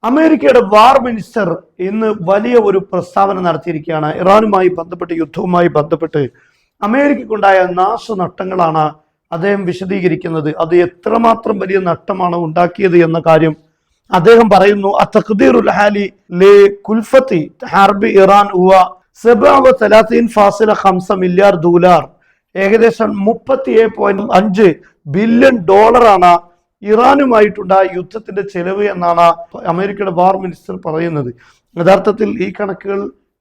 അമേരിക്കയുടെ വാർ മിനിസ്റ്റർ ഇന്ന് വലിയ ഒരു പ്രസ്താവന നടത്തിയിരിക്കുകയാണ്. ഇറാനുമായി ബന്ധപ്പെട്ട്, യുദ്ധവുമായി ബന്ധപ്പെട്ട് അമേരിക്കക്കുണ്ടായ നാശനഷ്ടങ്ങളാണ് അദ്ദേഹം വിശദീകരിക്കുന്നത്. അത് എത്രമാത്രം വലിയ നഷ്ടമാണ് ഉണ്ടാക്കിയത് എന്ന കാര്യം അദ്ദേഹം പറയുന്നു. അത്തഖ്ദീറുൽ ഹാലി ലി കുൽഫത്തി ഹർബി ഇറാൻ ഹുവ 37.5 മില്യർ ഡോളർ, ഏകദേശം $37.5 ബില്യൺ ഇറാനുമായിട്ടുണ്ടായ യുദ്ധത്തിന്റെ ചെലവ് എന്നാണ് അമേരിക്കയുടെ വാർ മിനിസ്റ്റർ പറയുന്നത്. യഥാർത്ഥത്തിൽ ഈ കണക്കുകൾ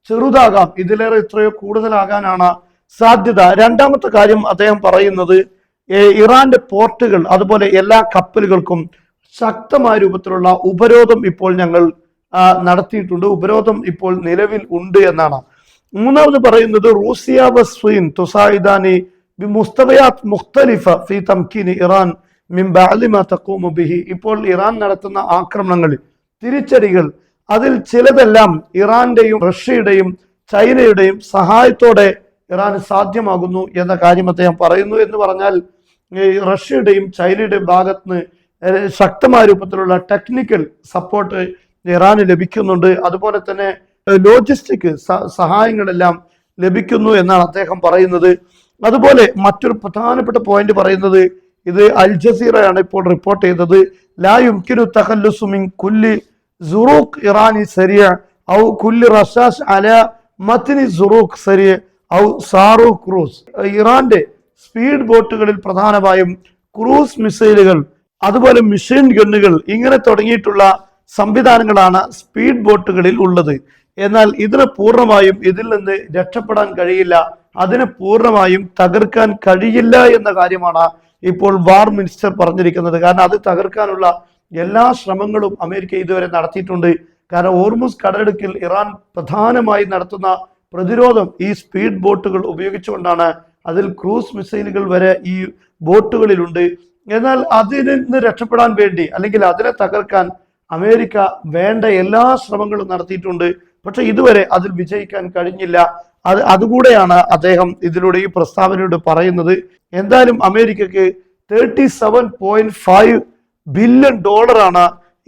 ചെറുതാകാം, ഇതിലേറെ എത്രയോ കൂടുതലാകാനാണ് സാധ്യത. രണ്ടാമത്തെ കാര്യം അദ്ദേഹം പറയുന്നത്, ഇറാന്റെ പോർട്ടുകൾ അതുപോലെ എല്ലാ കപ്പലുകൾക്കും ശക്തമായ രൂപത്തിലുള്ള ഉപരോധം ഇപ്പോൾ ഞങ്ങൾ നടത്തിയിട്ടുണ്ട്, ഉപരോധം ഇപ്പോൾ നിലവിൽ ഉണ്ട് എന്നാണ്. മൂന്നാമത് പറയുന്നത്, റൂസിയ വസ്വീൻ തുസായിദാനി ബിമുസ്തവയാത്ത് മുഖ്തലിഫ ഫി തംകീനി ഇറാൻ മിൻ ബഅദി മാ തഖൂമു ബിഹി. ഇപ്പോൾ ഇറാൻ നടത്തുന്ന ആക്രമണങ്ങളിൽ, തിരിച്ചടികൾ, അതിൽ ചിലതെല്ലാം ഇറാന്റെയും റഷ്യയുടെയും ചൈനയുടെയും സഹായത്തോടെ ഇറാന് സാധ്യമാകുന്നു എന്ന കാര്യം അദ്ദേഹം പറയുന്നു. എന്ന് പറഞ്ഞാൽ റഷ്യയുടെയും ചൈനയുടെയും ഭാഗത്തുനിന്ന് ശക്തമായ രൂപത്തിലുള്ള ടെക്നിക്കൽ സപ്പോർട്ട് ഇറാന് ലഭിക്കുന്നുണ്ട്. അതുപോലെ തന്നെ ലോജിസ്റ്റിക് സഹായങ്ങളെല്ലാം ലഭിക്കുന്നു എന്നാണ് അദ്ദേഹം പറയുന്നത്. അതുപോലെ മറ്റൊരു പ്രധാനപ്പെട്ട പോയിന്റ് പറയുന്നത്, ഇത് അൽ ജസീറയാണ് ഇപ്പോൾ റിപ്പോർട്ട് ചെയ്തത്, ലാ യുംകിനു തഖല്ലുസു മിൻ കുല്ലി സുറൂഖ് ഇറാനി സരിയ ഔ കുല്ലി റസാസ് അലാ മത്നി സുറൂഖ് സരിയ ഔ സാറു ക്രൂസ്. ഇറാന്റെ സ്പീഡ് ബോട്ടുകളിൽ പ്രധാനമായും ക്രൂസ് മിസൈലുകൾ, അതുപോലെ മിഷീൻ ഗണ്ണുകൾ, ഇങ്ങനെ തുടങ്ങിയിട്ടുള്ള സംവിധാനങ്ങളാണ് സ്പീഡ് ബോട്ടുകളിൽ ഉള്ളത്. എന്നാൽ ഇതിന് പൂർണ്ണമായും ഇതിൽ നിന്ന് രക്ഷപ്പെടാൻ കഴിയില്ല, അതിനെ പൂർണ്ണമായും തകർക്കാൻ കഴിയില്ല എന്ന കാര്യമാണ് ഇപ്പോൾ വാർ മിനിസ്റ്റർ പറഞ്ഞിരിക്കുന്നത്. കാരണം അത് തകർക്കാനുള്ള എല്ലാ ശ്രമങ്ങളും അമേരിക്ക ഇതുവരെ നടത്തിയിട്ടുണ്ട്. കാരണം ഹോർമുസ് കടലിടുക്കിൽ ഇറാൻ പ്രധാനമായി നടത്തുന്ന പ്രതിരോധം ഈ സ്പീഡ് ബോട്ടുകൾ ഉപയോഗിച്ചുകൊണ്ടാണ്. അതിൽ ക്രൂസ് മിസൈലുകൾ വരെ ഈ ബോട്ടുകളിലുണ്ട്. എന്നാൽ അതിൽ നിന്ന് രക്ഷപ്പെടാൻ വേണ്ടി, അല്ലെങ്കിൽ അതിനെ തകർക്കാൻ അമേരിക്ക വേണ്ട എല്ലാ ശ്രമങ്ങളും നടത്തിയിട്ടുണ്ട്. പക്ഷെ ഇതുവരെ അതിൽ വിജയിക്കാൻ കഴിഞ്ഞില്ല. അതുകൂടെയാണ് അദ്ദേഹം ഇതിലൂടെ, ഈ പ്രസ്താവനയോട് പറയുന്നത്. എന്തായാലും അമേരിക്കക്ക് 37.5 ബില്യൺ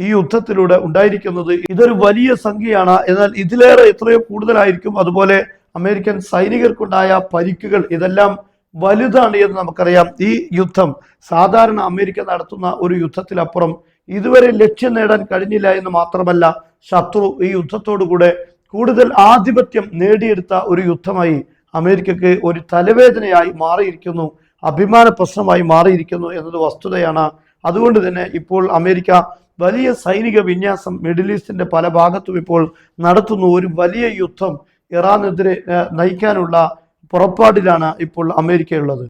ഈ യുദ്ധത്തിലൂടെ ഉണ്ടായിരിക്കുന്നത്. ഇതൊരു വലിയ സംഖ്യയാണ്. എന്നാൽ ഇതിലേറെ എത്രയോ കൂടുതലായിരിക്കും. അതുപോലെ അമേരിക്കൻ സൈനികർക്കുണ്ടായ പരിക്കുകൾ, ഇതെല്ലാം വലുതാണ് എന്ന് നമുക്കറിയാം. ഈ യുദ്ധം സാധാരണ അമേരിക്ക നടത്തുന്ന ഒരു യുദ്ധത്തിലപ്പുറം ഇതുവരെ ലക്ഷ്യം നേടാൻ കഴിഞ്ഞില്ല എന്ന് മാത്രമല്ല, ശത്രു ഈ യുദ്ധത്തോടുകൂടെ കൂടുതൽ ആധിപത്യം നേടിയെടുത്ത ഒരു യുദ്ധമായി അമേരിക്കക്ക് ഒരു തലവേദനയായി മാറിയിരിക്കുന്നു, അഭിമാന പ്രശ്നമായി മാറിയിരിക്കുന്നു എന്നത് വസ്തുതയാണ്. അതുകൊണ്ട് തന്നെ ഇപ്പോൾ അമേരിക്ക വലിയ സൈനിക വിന്യാസം മിഡിൽ ഈസ്റ്റിന്റെ പല ഭാഗത്തും ഇപ്പോൾ നടത്തുന്നു. ഒരു വലിയ യുദ്ധം ഇറാനെതിരെ നയിക്കാനുള്ള പുറപ്പാടിലാണ് ഇപ്പോൾ അമേരിക്കയുള്ളത്.